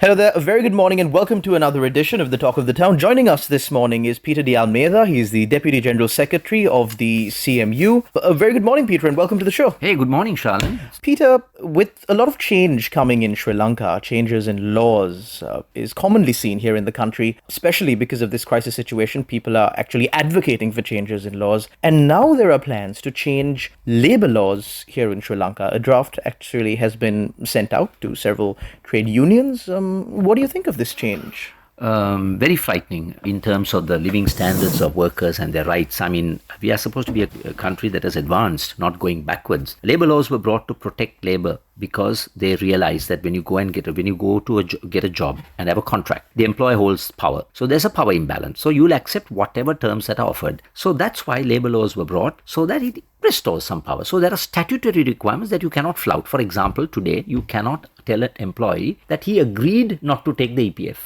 Hello there, a very good morning and welcome to another edition of the Talk of the Town. Joining us this morning is Peter de Almeida. He's the Deputy General Secretary of the CMU. A very good morning, Peter, and welcome to the show. Hey, good morning, Shalin. Peter, with a lot of change coming in Sri Lanka, changes in laws is commonly seen here in the country, especially because of this crisis situation. People are actually advocating for changes in laws. And now there are plans to change labor laws here in Sri Lanka. A draft actually has been sent out to several trade unions. What do you think of this change? Very frightening in terms of the living standards of workers and their rights. I mean, we are supposed to be a country that has advanced, not going backwards. Labor laws were brought to protect labor because they realize that when you go and get a job and have a contract, the employer holds power. So there's a power imbalance. So you'll accept whatever terms that are offered. So that's why labor laws were brought, so that it restores some power. So there are statutory requirements that you cannot flout. For example, today you cannot tell an employee that he agreed not to take the EPF.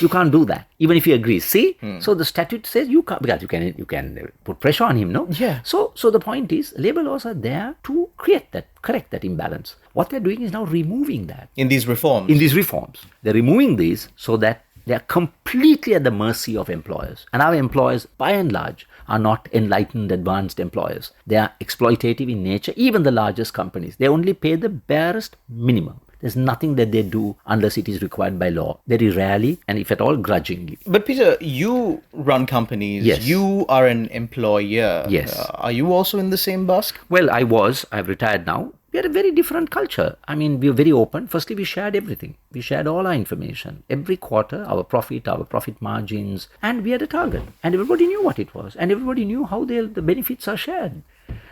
You can't do that, even if he agrees. See? So the statute says you can't, because you can put pressure on him, no? Yeah. So the point is, labor laws are there to correct that imbalance. What they're doing is now removing that. In these reforms? They're removing these so that they are completely at the mercy of employers. And our employers, by and large, are not enlightened, advanced employers. They are exploitative in nature, even the largest companies. They only pay the barest minimum. There's nothing that they do unless it is required by law. Very rarely, and if at all, grudgingly. But Peter, you run companies. Yes. You are an employer. Yes. Are you also in the same basket? Well, I've retired now. We had a very different culture. I mean, we were very open. Firstly, we shared everything. We shared all our information. Every quarter, our profit margins, and we had a target. And everybody knew what it was. And everybody knew how the benefits are shared.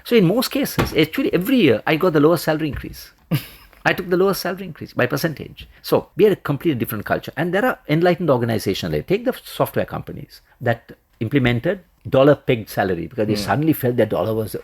So in most cases, actually every year, I got the lowest salary increase. I took the lowest salary increase by percentage. So we had a completely different culture. And there are enlightened organizations there. Take the software companies that implemented dollar-pegged salary because they suddenly felt that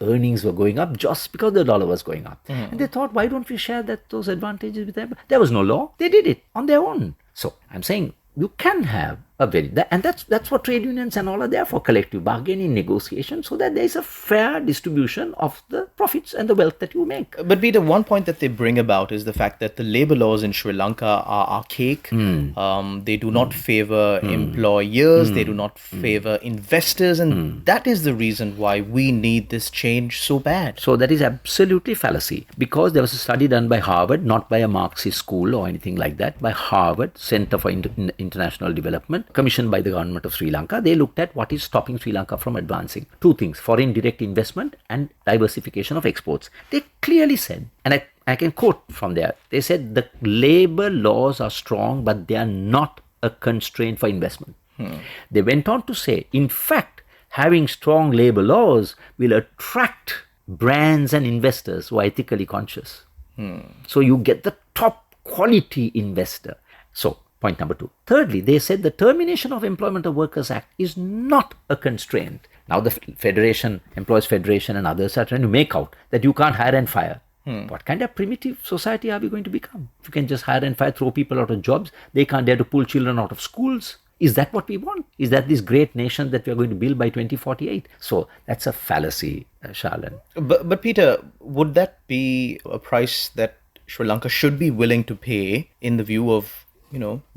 earnings were going up just because the dollar was going up. And they thought, why don't we share those advantages with them? There was no law. They did it on their own. So I'm saying you can have and that's what trade unions and all are there for, collective bargaining, negotiation, so that there is a fair distribution of the profits and the wealth that you make. But Peter, one point that they bring about is the fact that the labor laws in Sri Lanka are archaic. They do not favor employers. They do not favor investors. And that is the reason why we need this change so bad. So that is absolutely fallacy, because there was a study done by Harvard, not by a Marxist school or anything like that, by Harvard Center for International Development, commissioned by the government of Sri Lanka. They looked at what is stopping Sri Lanka from advancing. Two things: foreign direct investment and diversification of exports. They clearly said, and I can quote from there, they said the labor laws are strong, but they are not a constraint for investment. They went on to say, in fact, having strong labor laws will attract brands and investors who are ethically conscious. So you get the top quality investor. So point number two. Thirdly, they said the Termination of Employment of Workers Act is not a constraint. Now the Employees Federation and others are trying to make out that you can't hire and fire. What kind of primitive society are we going to become? If you can just hire and fire, throw people out of jobs, they can't dare to pull children out of schools. Is that what we want? Is that this great nation that we are going to build by 2048? So that's a fallacy, Shalin. But Peter, would that be a price that Sri Lanka should be willing to pay in the view of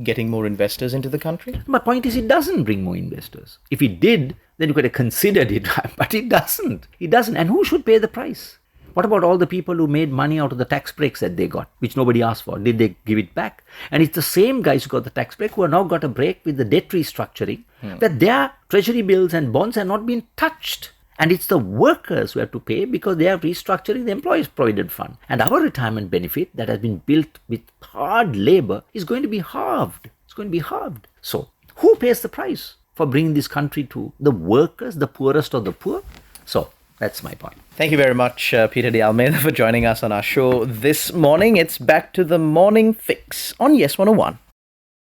getting more investors into the country? My point is, it doesn't bring more investors. If it did, then you could have considered it, but it doesn't. It doesn't. And who should pay the price? What about all the people who made money out of the tax breaks that they got, which nobody asked for? Did they give it back? And it's the same guys who got the tax break who have now got a break with the debt restructuring, that their treasury bills and bonds have not been touched. And it's the workers who have to pay because they are restructuring the employees' provident fund. And our retirement benefit that has been built with hard labor is going to be halved. It's going to be halved. So who pays the price for bringing this country to the workers, the poorest of the poor? So that's my point. Thank you very much, Peter de Almeida, for joining us on our show this morning. It's back to the Morning Fix on Yes 101.